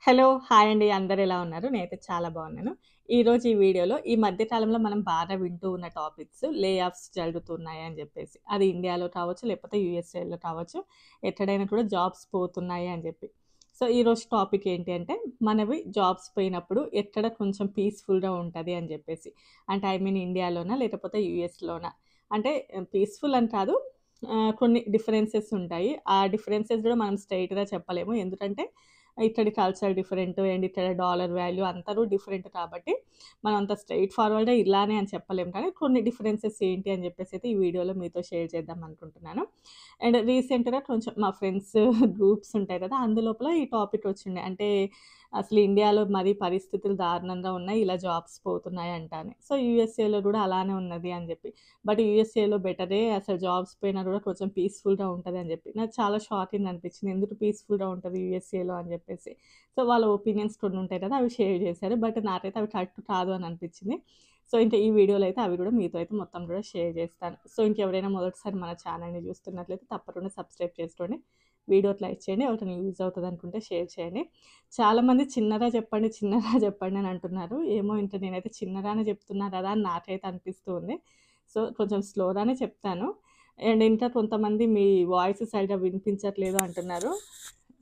Hello! Hi అండి. అందరూ ఎలా ఉన్నారు? నేనైతే చాలా బాగున్నాను. ఈరోజు ఈ వీడియోలో ఈ మధ్య కాలంలో మనం బాగా వింటూ ఉన్న టాపిక్స్ లే ఆఫ్స్ జరుగుతున్నాయి అని జెప్పేసి. అది ఇండియాలో కావచ్చు, లేకపోతే యూఎస్ఏలో కావచ్చు. ఎక్కడైనా కూడా జాబ్స్ పోతున్నాయి అని జెప్పి. సో, ఈరోజు టాపిక్ ఏంటి అంటే, మనవి జాబ్స్ పోయినప్పుడు ఎక్కడ కొంచెం పీస్‌ఫుల్‌గా ఉంటది అని జెప్పేసి. అంటే ఐ మీన్ ఇండియాలోనా? లేకపోతే యూఎస్‌లోనా? అంటే పీస్‌ఫుల్ అని కాదు. కొన్ని డిఫరెన్సెస్ ఉంటాయి. ఆ డిఫరెన్సెస్ గూడా మనం స్ట్రెయిట్‌గా చెప్పలేము. ఎందుకంటే ఇక్కడి కల్చర్ డిఫరెంట్ అండ్ ఇక్కడ డాలర్ వాల్యూ అందరూ డిఫరెంట్ కాబట్టి, మనం అంత స్ట్రెయిట్ ఫార్వర్డ్‌గా ఇలానే అని చెప్పలేం కానీ, కొన్ని డిఫరెన్సెస్ ఏంటి అని చెప్పేసి అయితే ఈ వీడియోలో మీతో షేర్ చేద్దాం అనుకుంటున్నాను. అండ్ రీసెంట్‌గా కొంచెం మా ఫ్రెండ్స్ గ్రూప్స్ ఉంటాయి కదా! అందులోపల ఈ టాపిక్ వచ్చిండే. అంటే అసలు ఇండియాలో మరి పరిస్థితులు దారుణంగా ఉన్నాయి. ఇలా జాబ్స్ పోతున్నాయంట అని. సో, యూఎస్ఏలో కూడా అలానే ఉన్నది అని చెప్పి. బట్ యూఎస్ఏలో బెటరే అసలు జాబ్స్ పోయినా కూడా కొంచెం పీస్‌ఫుల్‌గా ఉంటదని జెప్పి. నాకు చాలా షాకింగ్ అనిపించింది. ఎందుకు పీస్‌ఫుల్‌గా ఉంటది యూఎస్ఏలో అని జెప్పేసి. సో, వాళ్ళ ఒపీనియన్స్ కొన్ని ఉంటాయి కదా! అవి షేర్ చేశారు. బట్ నాకైతే అవి కరెక్ట్ కాదు అని అనిపించింది. సో, ఇంక ఈ వీడియోలో అయితే అవి కూడా మీతో అయితే మొత్తం కూడా షేర్ చేస్తాను. సో, ఇంకెవరైనా మొదటిసారి మన ఛానెల్‌ని చూస్తున్నట్లయితే తప్పకుండా సబ్స్క్రైబ్ చేసుకోండి. వీడియోకి లైక్ చేయండి. ఎవరికైనా యూజ్ అవుతదనుకుంటే షేర్ చేయండి. చాలామంది చిన్నగా చెప్పండి, చిన్నగా చెప్పండి అని అంటున్నారు. ఏమో ఇంక నేనైతే చిన్నగానే చెప్తున్నా కదా! అని నాకైతే అనిపిస్తూ ఉంది. సో, కొంచెం స్లోగానే చెప్తాను. అండ్ ఇంకా కొంతమంది మీ వాయిస్ సరిగ్గా వినిపించట్లేదు అంటున్నారు.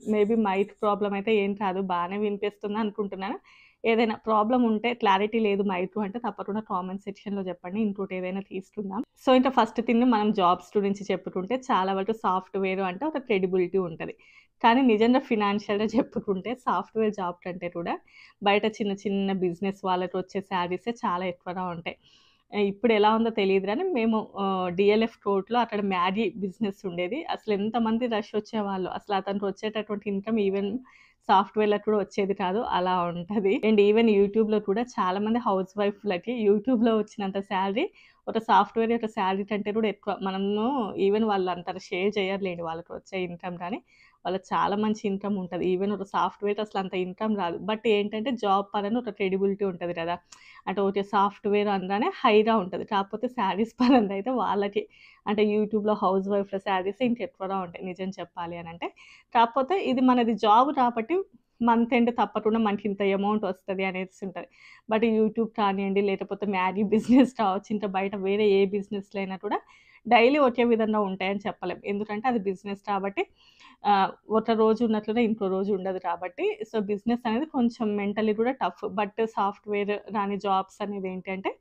మేబీ మైక్ ప్రాబ్లమ్ అయితే ఏం కాదు. బానే వినిపిస్తుంది అనుకుంటున్నాను. ఏదైనా ప్రాబ్లమ్ ఉంటే క్లారిటీ లేదు మైకు అంటే తప్పకుండా కామెంట్ సెక్షన్‌లో చెప్పండి. ఇంకోటి ఏదైనా తీసుకుందాం. సో, ఇంకా ఫస్ట్ థింగ్ మనం జాబ్స్ గురించి చెప్పుకుంటే చాలా వరకు సాఫ్ట్‌వేర్ అంటే ఒక క్రెడిబిలిటీ ఉంటది. కానీ నిజంగా ఫినాన్షియల్‌గా చెప్పుకుంటే సాఫ్ట్‌వేర్ జాబ్ కంటే కూడా బయట చిన్న చిన్న బిజినెస్ వాళ్ళకి వచ్చే సాలరీసే చాలా ఎక్కువగా ఉంటాయి. ఇప్పుడెలా ఉందో తెలీదు గానీ, మేము డీఎల్ఎఫ్ కోర్ట్‌లో అక్కడ మ్యాగీ బిజినెస్ ఉండేది. అసలెంతమంది రష్ వచ్చేవాళ్ళో. అసలు అతనికి వచ్చేటటువంటి ఇన్‌కమ్ ఈవెన్ సాఫ్ట్‌వేర్‌లకి కూడా వచ్చేది కాదు. అలా ఉంటది. అండ్ ఈవెన్ యూట్యూబ్‌లో కూడా చాలామంది హౌస్ వైఫ్‌లకి యూట్యూబ్‌లో వచ్చినంత సాలరీ ఒక సాఫ్ట్‌వేర్ యొక్క సాలరీ కంటే కూడా ఎక్కువ. మనము ఈవెన్ వాళ్ళంత షేర్ చేయరులెండి వాళ్ళకి వచ్చే ఇన్‌కమ్ గానీ, వాళ్ళకి చాలా మంచి ఇన్‌కమ్ ఉంటది. ఈవెన్ ఒక సాఫ్ట్‌వేర్ అసలంత ఇన్‌కమ్ రాదు. బట్ ఏంటంటే జాబ్ పరంగా ఒక క్రెడిబిలిటీ ఉంటది కదా! అంటే ఓకే. సాఫ్ట్‌వేర్ అనగానే హైగా ఉంటది. కాకపోతే శాలరీస్ పరంగా అయితే వాళ్ళకి అంటే యూట్యూబ్‌లో హౌస్ వైఫ్‌ల శాలరీస్ ఇంకెక్కువగా ఉంటాయి నిజం చెప్పాలి అనంటే. కాకపోతే ఇది మనది జాబ్ కాబట్టి మంత్ ఎండ్ తప్పకుండా మనకింత అమౌంట్ వస్తది అనేసి ఉంటది. బట్ యూట్యూబ్ కానియండి, లేకపోతే మ్యాగీ బిజినెస్ కావచ్చు, ఇంకా బయట వేరే ఏ బిజినెస్‌లో అయినా కూడా డైలీ ఒకే విధంగా ఉంటాయని చెప్పలేం. ఎందుకంటే అది బిజినెస్ కాబట్టి ఒక రోజు ఉన్నట్లుగా ఇంకో రోజు ఉండదు కాబట్టి, సో, బిజినెస్ అనేది కొంచెం మెంటల్లీ కూడా టఫ్. బట్ సాఫ్ట్‌వేర్ రాని జాబ్స్ అనేవేంటంటే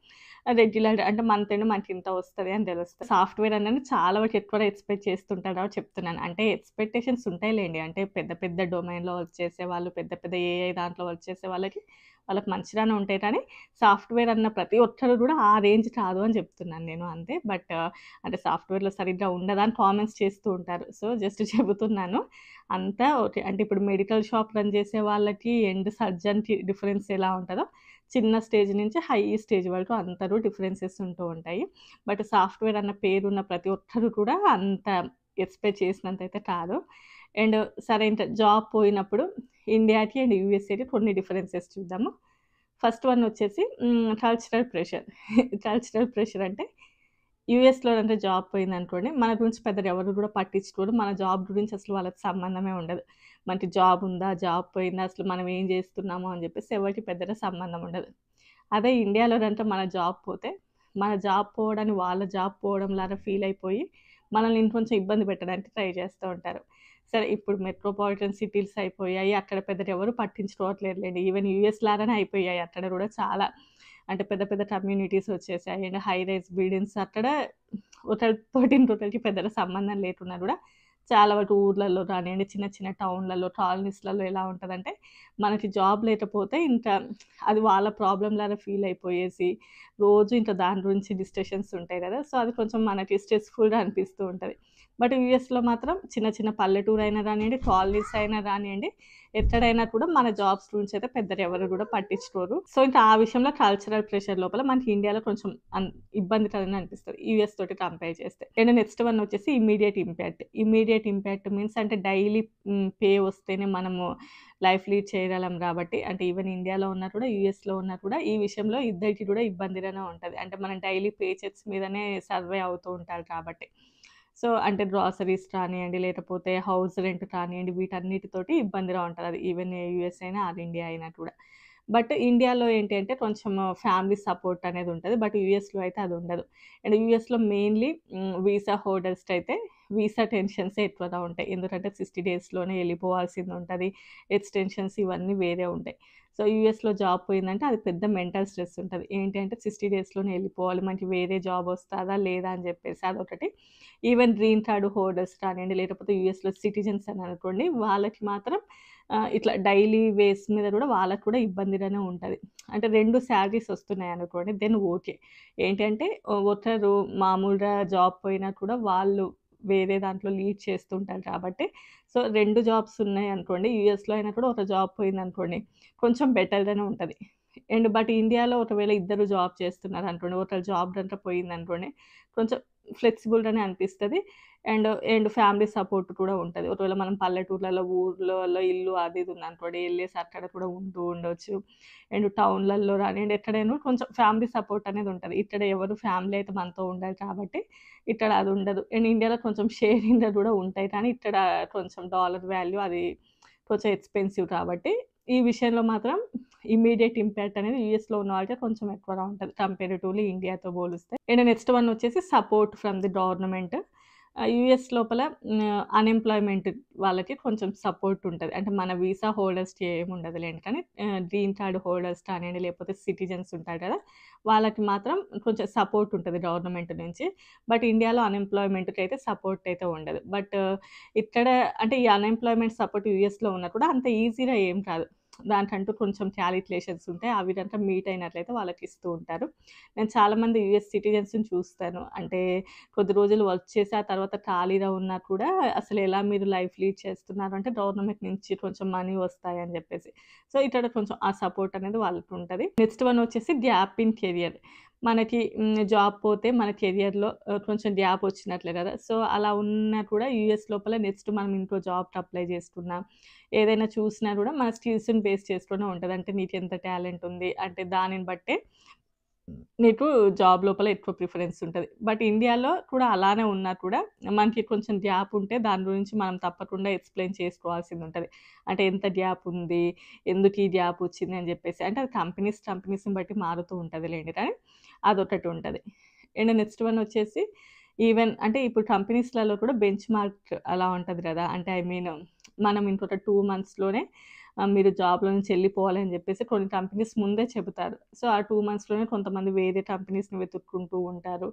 రెగ్యులర్ అంటే మంత్ ఎండ్ మనకింత వస్తది అని తెలుస్తది. సాఫ్ట్‌వేర్ అనేది చాలా వరకు ఎక్కువగా ఎక్స్‌పెక్ట్ చేస్తుంటారు కాబట్టి చెప్తున్నాను. అంటే ఎక్స్‌పెక్టేషన్స్ ఉంటాయిలెండి. అంటే పెద్ద పెద్ద డొమైన్‌లో వర్క్ చేసేవాళ్ళు, పెద్ద పెద్ద ఏఐ దాంట్లో వర్క్ చేసే వాళ్ళకి మంచిగానే ఉంటాయి కానీ, సాఫ్ట్‌వేర్ అన్న ప్రతి ఒక్కరు కూడా ఆ రేంజ్ కాదు అని చెప్తున్నాను నేను అంతే. బట్ అంటే సాఫ్ట్‌వేర్‌లో సరిగ్గా ఉండదా అని కామెంట్స్ చేస్తూ ఉంటారు. సో, జస్ట్ చెబుతున్నాను. అంతా ఓకే. అంటే ఇప్పుడు మెడికల్ షాప్ రన్ చేసే వాళ్ళకి అండ్ సర్జన్‌కి డిఫరెన్స్ ఎలా ఉంటదో, చిన్న స్టేజ్ నుంచి హై స్టేజ్ వరకు అందరూ డిఫరెన్సెస్ ఉంటూ ఉంటాయి. బట్ సాఫ్ట్‌వేర్ అన్న పేరున్న ప్రతి ఒక్కరు కూడా అంత ఎక్స్‌పెక్ట్ చేసినంతయితే కాదు. అండ్ సరే ఇంక జాబ్ పోయినప్పుడు ఇండియాకి అండ్ యూఎస్ఏకి కొన్ని డిఫరెన్సెస్ చూద్దాము. ఫస్ట్ వన్ వచ్చేసి కల్చరల్ ప్రెషర్. కల్చరల్ ప్రెషర్ అంటే యూఎస్‌లో అంటే జాబ్ పోయిందనుకోండి, మన గురించి పెద్దగా ఎవరు గూడా పట్టించుకోరు. మన జాబ్ గురించి అసలు వాళ్ళకి సంబంధమే ఉండదు. మనకి జాబ్ ఉందా? జాబ్ పోయిందా? అసలు మనం ఏం జేస్తున్నాము అని జెప్పేసి ఎవరికీ పెద్దగా సంబంధం ఉండదు. అదే ఇండియాలోనంటే మన జాబ్ పోతే, మన జాబ్ పోవడాన్ని వాళ్ళ జాబ్ పోవడంలాగా ఫీల్ అయిపోయి, మనల్ని ఇంకొంచెం ఇబ్బంది పెట్టడానికి ట్రై చేస్తూ ఉంటారు. సరే ఇప్పుడు మెట్రోపాలిటన్ సిటీస్ అయిపోయాయి. అక్కడ పెద్దగా ఎవరు పట్టించుకోవట్లేదులెండి. ఈవెన్ యూఎస్ లాగానే అయిపోయాయి అక్కడ గూడా చాలా. అంటే పెద్ద పెద్ద కమ్యూనిటీస్ వచ్చేసాయి. అండ్ హై రైజ్ బిల్డింగ్స్ అక్కడ ఒకళ్ళతోటి ఇంకొకళ్ళకి పెద్దగా సంబంధం లేకున్నా గూడా చాలా వరకు ఊర్లలో కానియండి, చిన్న చిన్న టౌన్‌లలో, కాలనీస్‌లలో ఎలా ఉంటదంటే, మనకి జాబ్ లేకపోతే ఇంకా అది వాళ్ళ ప్రాబ్లమ్ లాగా ఫీల్ అయిపోయేసి, రోజు ఇంకా దాని గురించి డిస్కషన్స్ ఉంటాయి గదా! సో, అది కొంచెం మనకి స్ట్రెస్‌ఫుల్‌గా అనిపిస్తూ ఉంటది. బట్ యూఎస్‌లో మాత్రం చిన్న చిన్న పల్లెటూరైనా గానియండి, కాలనీస్ అయినా గానియండి, ఎక్కడైనా కూడా మన జాబ్స్ గురించి అయితే పెద్దగా ఎవరు గూడా పట్టించుకోరు. సో, ఇంకా ఆ విషయంలో కల్చరల్ ప్రెషర్ లోపల మనకి ఇండియాలో కొంచెం ఇబ్బందికరంగా అనిపిస్తది. యూఎస్ తోటి కంపేర్ చేస్తే. అండ్ నెక్స్ట్ వన్ వచ్చేసి immediate impact. Immediate impact means అంటే డైలీ పే వస్తేనే మనము లైఫ్ లీడ్ చేయగలం గాబట్టి అంటే ఈవెన్ ఇండియాలో ఉన్నా కూడా, యూఎస్‌లో ఉన్నా కూడా ఈ విషయంలో ఇద్దరికీ కూడా ఇబ్బందిగానే ఉంటది. అంటే మనం డైలీ పే చెక్స్ మీదనే సర్వే అవుతూ ఉంటారు కాబట్టి. సో, అంటే గ్రాసరీస్ కానియండి, లేకపోతే హౌస్ రెంట్ కానియండి, వీటన్నిటితోటి ఇబ్బందిగా ఉంటది. అది ఈవెన్ యూఎస్ అయినా, ఆర్ ఇండియా అయినా కూడా. బట్ ఇండియాలో ఏంటి అంటే కొంచెం ఫ్యామిలీ సపోర్ట్ అనేది ఉంటది. బట్ యూఎస్‌లో అయితే అది ఉండదు. అండ్ యూఎస్‌లో మెయిన్‌లీ వీసా హోల్డర్స్‌కైతే వీసా టెన్షన్సే ఎక్కువగా ఉంటాయి. ఎందుకంటే 60 డేస్‌లోనే ఎళ్ళిపోవాల్సింది ఉంటది. ఎక్స్‌టెన్షన్స్ ఇవన్నీ వేరే ఉంటాయి. సో, యూఎస్‌లో జాబ్ పోయిందంటే అది పెద్ద మెంటల్ స్ట్రెస్ ఉంటది. ఏంటి అంటే 60 డేస్‌లోనే ఎళ్ళిపోవాలి. మనకి వేరే జాబ్ వస్తదా? లేదా? అని చెప్పేసి అదొకటి. ఈవెన్ గ్రీన్ కార్డ్ హోల్డర్స్ కానియండి, లేకపోతే యూఎస్‌లో సిటిజన్స్ అని అనుకోండి, వాళ్ళకి మాత్రం ఇట్లా డైలీ వేస్ మీద కూడా వాళ్ళకి కూడా ఇబ్బందిగానే ఉంటది. అంటే 2 సాలరీస్ వస్తున్నాయనుకోండి దెన్ ఓకే. ఏంటంటే ఒకరు మామూలుగా జాబ్ పోయినా కూడా వాళ్ళు వేరే దాంట్లో లీడ్ చేస్తుంటారు కాబట్టి, సో 2 జాబ్స్ ఉన్నాయనుకోండి, యూఎస్‌లో అయినా కూడా ఒక జాబ్ పోయిందనుకోండి, కొంచెం బెటర్‌గానే ఉంటది. అండ్ బట్ ఇండియాలో ఒకవేళ ఇద్దరు జాబ్ చేస్తున్నారనుకోండి, ఒకళ్ళ జాబ్ గనుక పోయిందనుకోండి, కొంచెం ఫ్లెక్సిబుల్‌గానే అనిపిస్తది. అండ్ ఫ్యామిలీ సపోర్ట్ కూడా ఉంటది. ఒకవేళ మనం పల్లెటూర్లలో, ఊర్లలో ఇల్లు అది ఇది ఉందనుకోండి, ఎళ్ళేసి అక్కడ కూడా ఉంటూ ఉండొచ్చు. అండ్ టౌన్‌లలో రానియండి, ఎక్కడైనా కొంచెం ఫ్యామిలీ సపోర్ట్ అనేది ఉంటది. ఇక్కడ ఎవరు ఫ్యామిలీ అయితే మనతో ఉండరు కాబట్టి, ఇక్కడ అది ఉండదు. అండ్ ఇండియాలో కొంచెం షేరింగ్‌గా కూడా ఉంటాయి. కానీ ఇక్కడ కొంచెం డాలర్ వాల్యూ అది కొంచెం ఎక్స్‌పెన్సివ్ కాబట్టి, ఈ విషయంలో మాత్రం ఇమ్మీడియేట్ ఇంపాక్ట్ అనేది యూఎస్‌లో ఉన్న వాళ్ళకి కొంచెం ఎక్కువగా ఉంటది. కంపారిటివ్‌లీ ఇండియాతో పోలిస్తే. అండ్ నెక్స్ట్ వన్ వచ్చేసి support from the government. US లోపల అన్‌ఎంప్లాయ్‌మెంట్ వాళ్ళకి కొంచెం సపోర్ట్ ఉంటది. అంటే మన వీసా హోల్డర్స్‌కి ఏముండదులెండి. కానీ గ్రీన్ కార్డ్ హోల్డర్స్ కానియండి, లేకపోతే సిటిజన్స్ ఉంటారు కదా! వాళ్ళకి మాత్రం కొంచెం సపోర్ట్ ఉంటది గవర్నమెంట్ నుంచి. బట్ ఇండియాలో అన్‌ఎంప్లాయ్‌మెంట్‌కైతే సపోర్ట్ అయితే ఉండదు. బట్ ఇక్కడ అంటే ఈ అన్‌ఎంప్లాయ్‌మెంట్ సపోర్ట్ యూఎస్‌లో ఉన్నా కూడా అంత ఈజీగా ఏం కాదు. దానికంటూ కొంచెం క్యాలిక్యులేషన్స్ ఉంటాయి. అవి గనుక మీట్ అయినట్లయితే వాళ్ళకి ఇస్తూ ఉంటారు. నేను చాలామంది యూఎస్ సిటిజన్స్‌ని చూస్తాను. అంటే కొద్ది రోజులు వర్క్ చేసి, ఆ తర్వాత ఖాళీగా ఉన్నా కూడా అసలెలా మీరు లైఫ్ లీడ్ చేస్తున్నారు అంటే గవర్నమెంట్ నుంచి కొంచెం మనీ వస్తాయని జెప్పేసి. సో, ఇక్కడ కొంచెం ఆ సపోర్ట్ అనేది వాళ్ళకుంటది. నెక్స్ట్ వన్ వచ్చేసి గ్యాప్ ఇన్ కెరియర్. మనకి జాబ్ పోతే మన కెరియర్‌లో కొంచెం గ్యాప్ వచ్చినట్లే గదా! సో, అలా ఉన్నా కూడా యూఎస్ లోపల నెక్స్ట్ మనం ఇంకో జాబ్‌కి అప్లై చేసుకున్నా, ఏదైనా చూసినా గూడా మన స్కిల్స్‌ని బేస్ చేసుకొనే ఉంటది. అంటే నీకెంత టాలెంట్ ఉంది అంటే దానిని బట్టే నీకు జాబ్ లోపల ఎక్కువ ప్రిఫరెన్స్ ఉంటది. బట్ ఇండియాలో కూడా అలానే ఉన్నా కూడా మనకి కొంచెం గ్యాప్ ఉంటే దాని గురించి మనం తప్పకుండా ఎక్స్‌ప్లెయిన్ చేసుకోవాల్సిందుంటది. అంటే ఎంత గ్యాప్ ఉంది? ఎందుకు ఈ గ్యాప్ వచ్చింది? అని జెప్పేసి. అంటే అది కంపెనీస్‌ని బట్టి మారుతూ ఉంటదిలెండి. కానీ అదొకటి ఉంటది. అండ్ నెక్స్ట్ వన్ వచ్చేసి ఈవెన్ అంటే ఇప్పుడు కంపెనీస్‌లలో కూడా బెంచ్ మార్క్ అలా ఉంటది గదా! అంటే ఐ మీన్ మనం ఇంకొక 2 మంత్స్‌లోనే మీరు జాబ్‌లో నుంచి ఎళ్ళిపోవాలని జెప్పేసి కొన్ని కంపెనీస్ ముందే చెబుతారు. సో, ఆ 2 మంత్స్‌లోనే కొంతమంది వేరే కంపెనీస్‌ని వెతుక్కుంటూ ఉంటారు.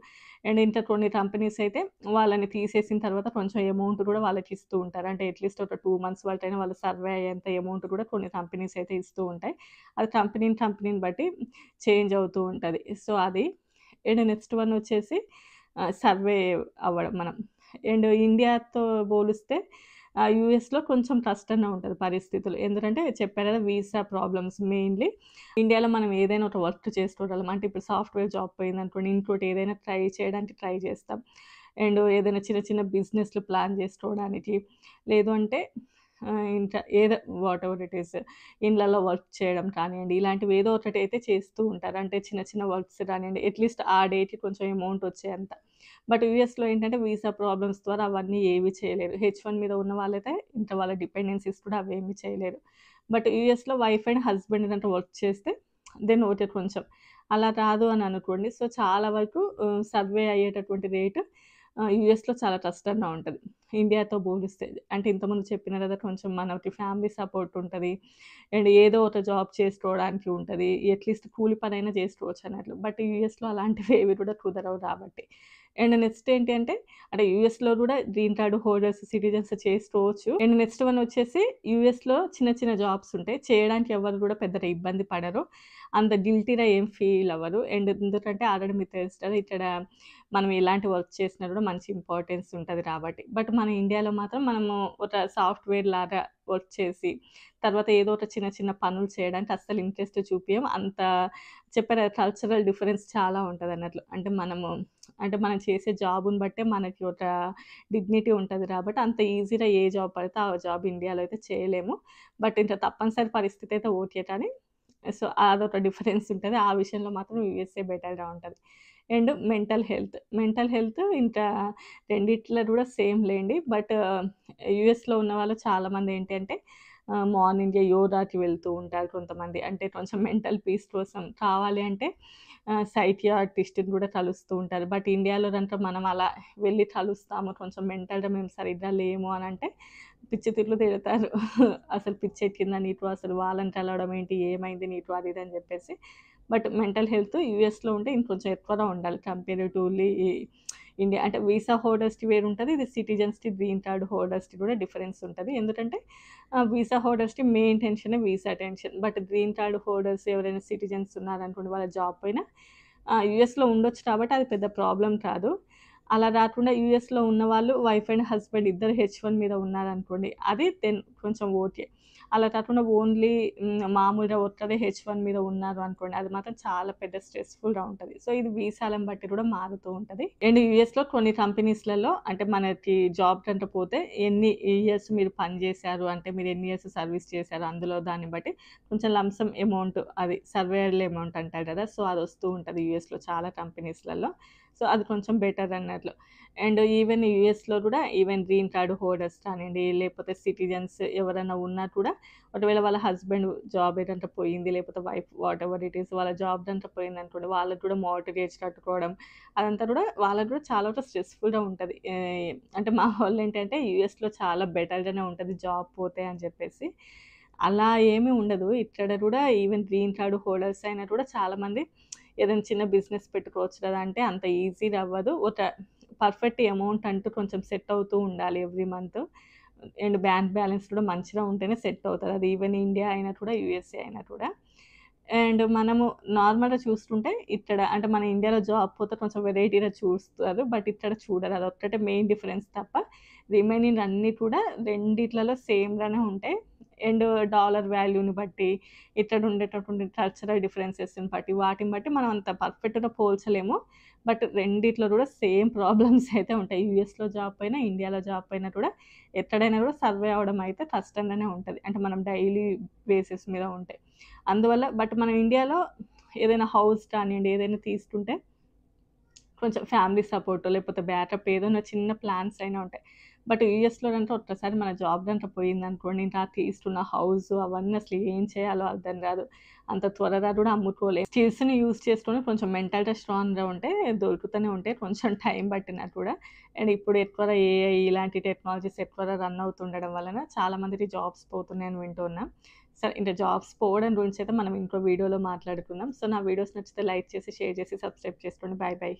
అండ్ ఇంకా కొన్ని కంపెనీస్ అయితే వాళ్ళని తీసేసిన తర్వాత కొంచెం అమౌంట్ గూడా వాళ్ళకిస్తూ ఉంటారు. అంటే అట్‌లీస్ట్ ఒక 2 మంత్స్ వరకైనా వాళ్ళు సర్వే అయ్యేంత అమౌంట్ గూడా కొన్ని కంపెనీస్ అయితే ఇస్తూ ఉంటాయి. అది కంపెనీని బట్టి చేంజ్ అవుతూ ఉంటది. సో, అది. అండ్ నెక్స్ట్ వన్ వచ్చేసి సర్వే అవ్వడం మనం. అండ్ ఇండియాతో పోలిస్తే యూఎస్‌లో కొంచెం కష్టంగా ఉంటది పరిస్థితులు. ఎందుకంటే చెప్పా కదా! Visa problems mainly. ఇండియాలో మనం ఏదైనా ఒక వర్క్ చేసుకోగలం. అంటే ఇప్పుడు సాఫ్ట్‌వేర్ జాబ్ పోయిందనుకోండి, ఇంకోటి ఏదైనా ట్రై చేయడానికి ట్రై చేస్తాం. అండ్ ఏదైనా చిన్న చిన్న బిజినెస్‌లు ప్లాన్ చేసుకోవడానికి, లేదు అంటే ఇంకా ఏదో వాటెవర్ ఇట్ ఈస్ ఇండ్లలో వర్క్ చేయడం కానియండి, ఇలాంటివి ఏదో ఒకటి అయితే చేస్తూ ఉంటారు. అంటే చిన్న చిన్న వర్క్స్ కానియండి, అట్‌లీస్ట్ ఆ డేకి కొంచెం అమౌంట్ వచ్చేంత. బట్ యూఎస్‌లో ఏంటంటే వీసా ప్రాబ్లమ్స్ ద్వారా అవన్నీ ఏవి చేయలేరు. హెచ్-1 మీద ఉన్న వాళ్ళైతే ఇంకా వాళ్ళ డిపెండెన్సీస్ కూడా అవేమి చేయలేరు. బట్ యూఎస్‌లో వైఫ్ అండ్ హస్బెండ్ గనుక వర్క్ చేస్తే దెన్ ఓకే కొంచెం. అలా కాదు అని అనుకోండి. సో, చాలా వరకు సర్వే అయ్యేటటువంటి రేట్ యూఎస్‌లో చాలా కష్టంగా ఉంటది. ఇండియాతో పోలిస్తే. అంటే ఇంతకుముందు చెప్పినా కదా! కొంచెం మనకి ఫ్యామిలీ సపోర్ట్ ఉంటది. అండ్ ఏదో ఒక జాబ్ చేసుకోవడానికి ఉంటది. అట్‌లీస్ట్ కూలి పనైనా చేసుకోవచ్చు అన్నట్లు. బట్ యూఎస్‌లో అలాంటివి ఏవి కూడా కుదరవు కాబట్టి. అండ్ నెక్స్ట్ ఏంటి అంటే యూఎస్‌లో కూడా గ్రీన్ కార్డ్ హోల్డర్స్, సిటిజన్స్ చేసుకోవచ్చు. అండ్ నెక్స్ట్ వన్ వచ్చేసి యూఎస్‌లో చిన్న చిన్న జాబ్స్ ఉంటాయి. చేయడానికి ఎవరు కూడా పెద్దగా ఇబ్బంది పడరు. అంత గిల్టీ‌గా ఏం ఫీల్ అవ్వరు. అండ్ ఎందుకంటే ఆల్రెడీ మీకు తెలుసు కదా! ఇక్కడ మనం ఎలాంటి వర్క్ చేసినా కూడా మంచి ఇంపార్టెన్స్ ఉంటది కాబట్టి. బట్ మన ఇండియాలో మాత్రం మనము ఒక సాఫ్ట్‌వేర్ లాగా వర్క్ చేసి, తర్వాత ఏదో ఒక చిన్న చిన్న పనులు చేయడానికి అస్సలు ఇంట్రెస్ట్ చూపియం. అంత చెప్పాను కదా! కల్చరల్ డిఫరెన్స్ చాలా ఉంటదన్నట్లు. అంటే మనం చేసే జాబ్‌ని బట్టే మనకి ఒక డిగ్నిటీ ఉంటది కాబట్టి అంత ఈజీగా ఏ జాబ్ పడితే ఆ జాబ్ ఇండియాలో అయితే చేయలేము. బట్ ఇంక తప్పనిసరి పరిస్థితి అయితే ఓకే కానీ సో, అదొక డిఫరెన్స్ ఉంటది. ఆ విషయంలో మాత్రం యూఎస్ఏ బెటర్‌గా ఉంటది. అండ్ మెంటల్ హెల్త్ ఇంకా రెండిట్లో కూడా సేమ్ లేండి. బట్ యూఎస్‌లో ఉన్న వాళ్ళు చాలామంది ఏంటంటే మార్నింగే యోగాకి వెళ్తూ ఉంటారు కొంతమంది. అంటే కొంచెం మెంటల్ పీస్ కోసం కావాలి అంటే సైకియాట్రిస్ట్‌ని కూడా కలుస్తూ ఉంటారు. బట్ ఇండియాలో గనుక మనం అలా వెళ్లి కలుస్తాము. కొంచెం మెంటల్‌గా మేము సరిగ్గా లేము అనంటే పిచ్చి తిట్లు తిడతారు. అసలు పిచ్చెక్కిందా నీకు? అసలు వాళ్ళని కలవడం ఏంటి? ఏమైంది నీకు? అది ఇది అని చెప్పేసి. బట్ మెంటల్ హెల్త్ యూఎస్‌లో ఉంటే ఇంకొంచెం ఎక్కువగా ఉండాలి కంపేరేటివ్‌లీ ఇండియా. అంటే వీసా హోల్డర్స్‌కి వేరుంటది. ఇది సిటిజన్స్‌కి, గ్రీన్ కార్డ్ హోల్డర్స్‌కి కూడా డిఫరెన్స్ ఉంటది. ఎందుకంటే వీసా హోల్డర్స్‌కి మెయిన్ టెన్షనే visa tension. But green card holders ఎవరైనా సిటిజన్స్ ఉన్నారనుకోండి వాళ్ళ జాబ్ పైన యూఎస్‌లో ఉండొచ్చు కాబట్టి అది పెద్ద ప్రాబ్లమ్ కాదు. అలా గాకుండా యూఎస్‌లో ఉన్నవాళ్ళు వైఫ్ అండ్ హస్బెండ్ ఇద్దరు హెచ్-1 మీద ఉన్నారనుకోండి. అది కొంచెం ఓకే. అలా కాకుండా ఓన్లీ మామూలుగా ఒక్కరే హెచ్-1 మీద ఉన్నారు అనుకోండి. అది మాత్రం చాలా పెద్ద స్ట్రెస్‌ఫుల్‌గా ఉంటది. సో, ఇది వీసాలను బట్టి కూడా మారుతూ ఉంటది. అండ్ యూఎస్‌లో కొన్ని కంపెనీస్‌లలో అంటే మనకి జాబ్ కంట పోతే ఎన్ని ఇయర్స్ మీరు పని చేశారు, అంటే మీరు ఎన్ని ఇయర్స్ సర్వీస్ చేశారు అందులో దాన్ని బట్టి కొంచెం లంసమ్ అమౌంట్ అది సర్వైవల్ అమౌంట్ అంటారు కదా! సో, అదొస్తూ ఉంటది యూఎస్‌లో చాలా కంపెనీస్‌లలో. సో, అది కొంచెం బెటర్ అన్నట్లు. అండ్ ఈవెన్ యూఎస్‌లో కూడా ఈవెన్ గ్రీన్ కార్డ్ హోల్డర్స్ కానియండి, లేకపోతే సిటిజన్స్ ఎవరైనా ఉన్నా కూడా ఒకవేళ వాళ్ళ హస్బెండ్ జాబ్ ఏదంటే పోయింది, లేకపోతే వైఫ్ వాటెవర్ ఇట్ ఈస్ వాళ్ళ జాబ్ దంతా పోయిందనుకోండి, వాళ్ళకి కూడా మార్ట్‌గేజ్ కట్టుకోవడం అదంతా కూడా వాళ్ళకి కూడా చాలా వరకు స్ట్రెస్‌ఫుల్‌గా ఉంటది. అంటే మా వాళ్ళేంటంటే యూఎస్‌లో చాలా బెటర్‌గానే ఉంటది జాబ్ పోతే అని చెప్పేసి. అలా ఏమీ ఉండదు. ఇక్కడ కూడా ఈవెన్ గ్రీన్ కార్డ్ హోల్డర్స్ అయినా కూడా చాలామంది ఏదైనా చిన్న బిజినెస్ పెట్టుకోవచ్చు కదా! అంటే అంత ఈజీగా అవ్వదు. ఒక పర్ఫెక్ట్ అమౌంట్ అంటూ కొంచెం సెట్ అవుతూ ఉండాలి every month. And bank balance కూడా మంచిగా ఉంటేనే సెట్ అవుతది. అది ఈవెన్ ఇండియా అయినా కూడా, యూఎస్ఏ అయినా కూడా. అండ్ మనము నార్మల్‌గా చూసుకుంటే ఇక్కడ అంటే మన ఇండియాలో జాబ్ పోతే కొంచెం వెరైటీగా చూస్తారు. బట్ ఇక్కడ చూడరు. అదొక్కటే మెయిన్ డిఫరెన్స్ తప్ప రిమైనింగ్ అన్నీ కూడా రెండిట్లలో సేమ్‌గానే ఉంటాయి. అండ్ డాలర్ వాల్యూని బట్టి, ఇక్కడ ఉండేటటువంటి కల్చరల్ డిఫరెన్సెస్‌ని బట్టి, వాటిని బట్టి మనం అంత పర్ఫెక్ట్‌గా పోల్చలేము. బట్ రెండిట్లో కూడా సేమ్ ప్రాబ్లమ్స్ అయితే ఉంటాయి. యూఎస్‌లో జాబ్ పోయినా, ఇండియాలో జాబ్ పోయినా కూడా ఎక్కడైనా కూడా సర్వే అవ్వడం అయితే కష్టంగానే ఉంటది. అంటే మనం డైలీ బేసిస్ మీద ఉంటే. అందువల్ల బట్ మనం ఇండియాలో ఏదైనా హౌస్ కానియండి, ఏదైనా తీసుకుంటే కొంచెం ఫ్యామిలీ సపోర్టో, లేకపోతే బ్యాకప్ ఏదైనా చిన్న ప్లాన్స్ అయినా ఉంటాయి. బట్ యూఎస్‌లో గనుక ఒక్కసారి మన జాబ్ గనుక పోయిందనుకోండి, ఇంకా తీసుకున్న హౌసు అవన్నీ అసలు ఏం చేయాలో అర్థం గాదు. అంత త్వరగా గూడా అమ్ముకోలేం. స్కిల్స్‌ని యూజ్ చేసుకొని కొంచెం మెంటల్‌గా స్ట్రాంగ్‌గా ఉంటే దొరుకుతూనే ఉంటాయి. కొంచెం టైం పట్టినా కూడా. అండ్ ఇప్పుడు ఎక్కువగా ఏఐ ఇలాంటి టెక్నాలజీస్ ఎక్కువగా రన్ అవుతుండడం వలన చాలా మందికి జాబ్స్ పోతున్నాయని వింటూ ఉన్నాం. సరే ఇంక జాబ్స్ పోవడం గురించయితే మనం ఇంకో వీడియోలో మాట్లాడుకుందాం. సో, నా వీడియోస్ నచ్చితే లైక్ చేసి, షేర్ చేసి, సబ్స్క్రైబ్ చేసుకోండి. Bye bye.